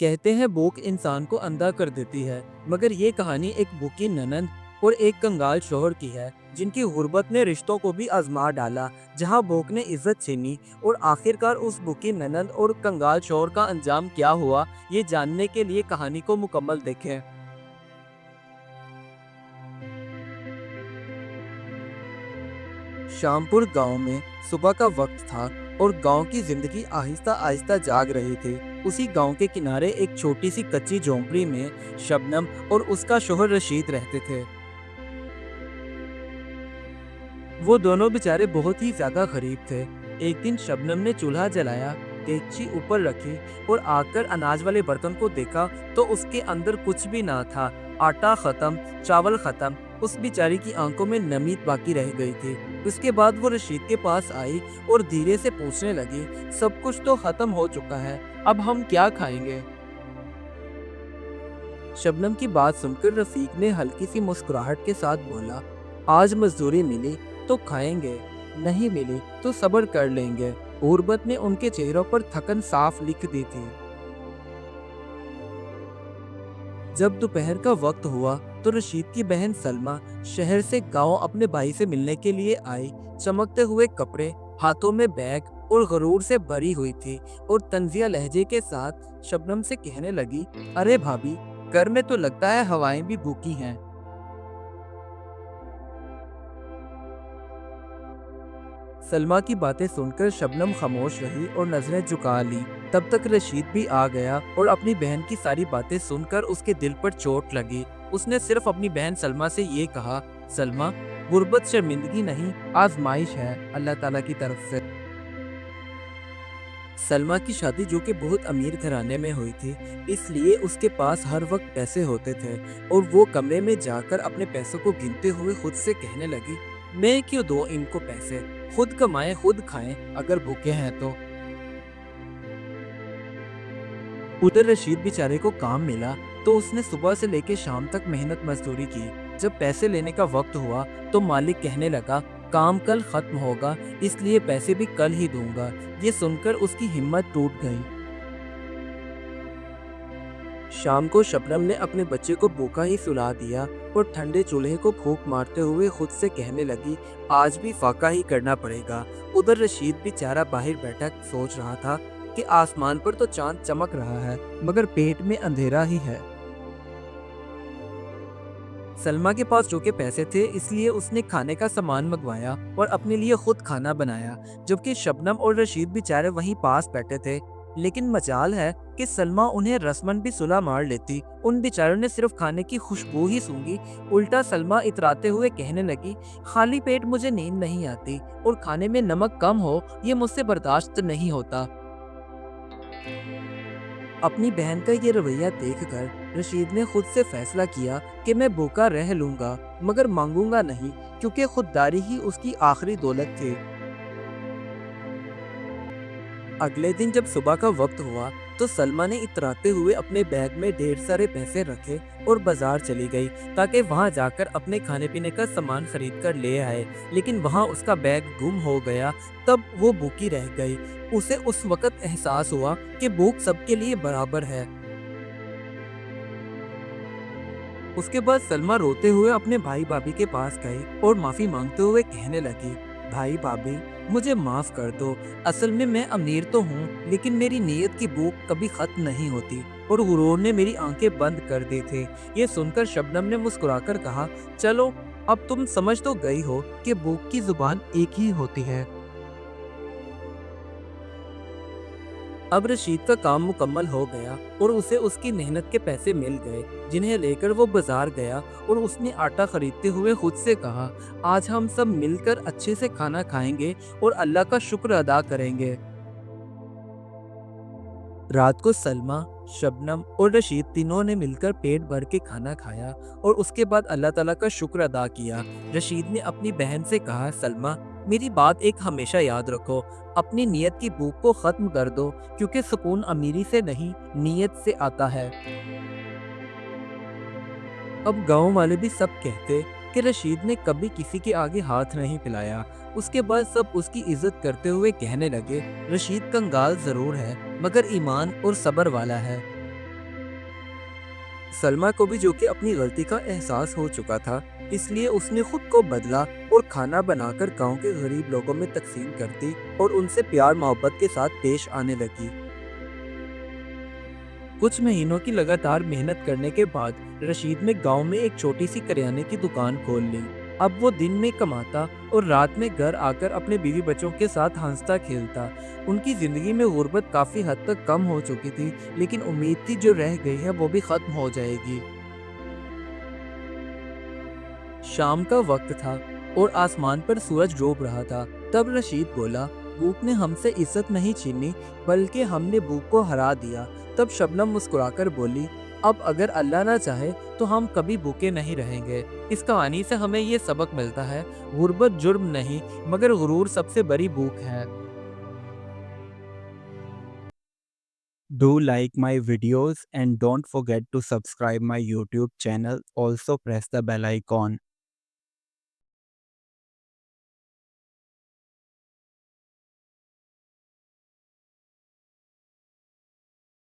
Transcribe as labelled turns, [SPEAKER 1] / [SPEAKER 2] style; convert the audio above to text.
[SPEAKER 1] कहते हैं भूख इंसान को अंधा कर देती है, मगर ये कहानी एक भूखी ननंद और एक कंगाल शोहर की है, जिनकी गुर्बत ने रिश्तों को भी आजमा डाला। जहां भूख ने इज्जत छीनी और आखिरकार उस भूखी ननंद और कंगाल शोहर का अंजाम क्या हुआ, ये जानने के लिए कहानी को मुकम्मल देखें। श्यामपुर गांव में सुबह का वक्त था और गांव की जिंदगी आहिस्ता आहिस्ता जाग रही थी। उसी गांव के किनारे एक छोटी सी कच्ची झोंपड़ी में शबनम और उसका शोहर रशीद रहते थे। वो दोनों बेचारे बहुत ही ज्यादा गरीब थे। एक दिन शबनम ने चूल्हा जलाया, देगची ऊपर रखी और आकर अनाज वाले बर्तन को देखा तो उसके अंदर कुछ भी ना था। आटा खत्म, चावल खत्म। उस बेचारी की आंखों में नमी बाकी रह गई थी। उसके बाद वो रशीद के पास आई और धीरे से पूछने लगी, सब कुछ तो खत्म हो चुका है, अब हम क्या खाएंगे? शबनम की बात सुनकर रफीक ने हल्की सी मुस्कुराहट के साथ बोला, आज मजदूरी मिली तो खाएंगे, नहीं मिली तो सब्र कर लेंगे। गुर्बत ने उनके चेहरों पर थकन साफ लिख दी थी। जब दोपहर का वक्त हुआ तो रशीद की बहन सलमा शहर से गांव अपने भाई से मिलने के लिए आई। चमकते हुए कपड़े, हाथों में बैग और गरूर से भरी हुई थी और तंजिया लहजे के साथ शबनम से कहने लगी, अरे भाभी, घर में तो लगता है हवाएं भी भूखी हैं। सलमा की बातें सुनकर शबनम खामोश रही और नजरें झुका ली। तब तक रशीद भी आ गया और अपनी बहन की सारी बातें सुनकर उसके दिल पर चोट लगी। उसने सिर्फ अपनी बहन सलमा से ये कहा, सलमा, गुर्बत शर्मिंदगी नहीं, आजमाइश है अल्लाह ताला की तरफ से। सलमा की शादी जो कि बहुत अमीर घराने में हुई थी, इसलिए उसके पास हर वक्त पैसे होते थे और वो कमरे में जाकर अपने पैसों को गिनते हुए खुद से कहने लगी, मैं क्यों दूं इनको पैसे, खुद कमाएं खुद खाएं अगर भूखे हैं तो। उधर रशीद बेचारे को काम मिला तो उसने सुबह से लेकर शाम तक मेहनत मजदूरी की। जब पैसे लेने का वक्त हुआ तो मालिक कहने लगा, काम कल खत्म होगा, इसलिए पैसे भी कल ही दूंगा। ये सुनकर उसकी हिम्मत टूट गई। शाम को शबनम ने अपने बच्चे को भूखा ही सुला दिया और ठंडे चूल्हे को फूंक मारते हुए खुद से कहने लगी, आज भी फाका ही करना पड़ेगा। उधर रशीद बेचारा बाहर बैठा सोच रहा था कि आसमान पर तो चांद चमक रहा है, मगर पेट में अंधेरा ही है। सलमा के पास जो के पैसे थे, इसलिए उसने खाने का सामान मंगवाया और अपने लिए खुद खाना बनाया, जबकि शबनम और रशीद बेचारे वहीं पास बैठे थे। लेकिन मजाल है कि सलमा उन्हें रस्मन भी सुला मार लेती। उन बेचारों ने सिर्फ खाने की खुशबू ही सूंघी। उल्टा सलमा इतराते हुए कहने लगी, खाली पेट मुझे नींद नहीं आती और खाने में नमक कम हो ये मुझसे बर्दाश्त नहीं होता। अपनी बहन का ये रवैया देखकर रशीद ने खुद से फैसला किया कि मैं भूखा रह लूंगा, मगर मांगूंगा नहीं, क्योंकि खुददारी ही उसकी आखिरी दौलत थी। अगले दिन जब सुबह का वक्त हुआ तो सलमा ने इतराते हुए अपने बैग में ढेर सारे पैसे रखे और बाजार चली गई ताकि वहां जाकर अपने खाने पीने का सामान खरीद कर ले आए। लेकिन वहां उसका बैग गुम हो गया। तब वो भूखी रह गई। उसे उस वक्त एहसास हुआ कि भूख सबके लिए बराबर है। उसके बाद सलमा रोते हुए अपने भाई भाभी के पास गई और माफी मांगते हुए कहने लगी, भाई भाभी, मुझे माफ कर दो। असल में मैं अमीर तो हूँ, लेकिन मेरी नीयत की भूख कभी खत्म नहीं होती और गुरूर ने मेरी आंखें बंद कर दी थी। ये सुनकर शबनम ने मुस्कुराकर कहा, चलो अब तुम समझ तो गई हो कि भूख की जुबान एक ही होती है। अब रशीद का काम मुकम्मल हो गया और उसे उसकी मेहनत के पैसे मिल गए, जिन्हें लेकर वो बाजार गया और उसने आटा खरीदते हुए खुद से कहा, आज हम सब मिलकर अच्छे से खाना खाएंगे और अल्लाह का शुक्र अदा करेंगे। रात को सलमा, शबनम और रशीद तीनों ने मिलकर पेट भर के खाना खाया और उसके बाद अल्लाह ताला का शुक्र अदा किया। रशीद ने अपनी बहन से कहा, सलमा, मेरी बात एक हमेशा याद रखो, अपनी नीयत की भूख को खत्म कर दो, क्योंकि सुकून अमीरी से नहीं, नीयत से आता है। अब गांव वाले भी सब कहते कि रशीद ने कभी किसी के आगे हाथ नहीं फैलाया। उसके बाद सब उसकी इज्जत करते हुए कहने लगे, रशीद कंगाल जरूर है, मगर ईमान और सब्र वाला है। سلما کو بھی جو کہ اپنی غلطی کا احساس ہو چکا تھا، اس لیے اس نے خود کو بدلا اور کھانا بنا کر گاؤں کے غریب لوگوں میں تقسیم کر دی اور ان سے پیار محبت کے ساتھ پیش آنے لگی۔ کچھ مہینوں کی لگاتار محنت کرنے کے بعد رشید نے گاؤں میں ایک چھوٹی سی کریانے کی دکان کھول لی۔ اب وہ دن میں کماتا اور رات میں گھر آ کر اپنے بیوی بچوں کے ساتھ ہنستا کھیلتا۔ ان کی زندگی میں غربت کافی حد تک کم ہو چکی تھی، لیکن امید تھی جو رہ گئی ہے وہ بھی ختم ہو جائے گی۔ شام کا وقت تھا اور آسمان پر سورج ڈوب رہا تھا۔ تب رشید بولا، بھوک نے ہم سے عزت نہیں چھینی بلکہ ہم نے بھوک کو ہرا دیا۔ تب شبنم مسکرا کر بولی، اب اگر اللہ نہ چاہے تو ہم کبھی بھوکے نہیں رہیں گے۔ اس کہانی سے ہمیں یہ سبق ملتا ہے، غربت جرم نہیں مگر غرور سب سے بڑی بھوک ہے۔ Do like my videos and don't forget to subscribe my YouTube channel. Also press the bell icon.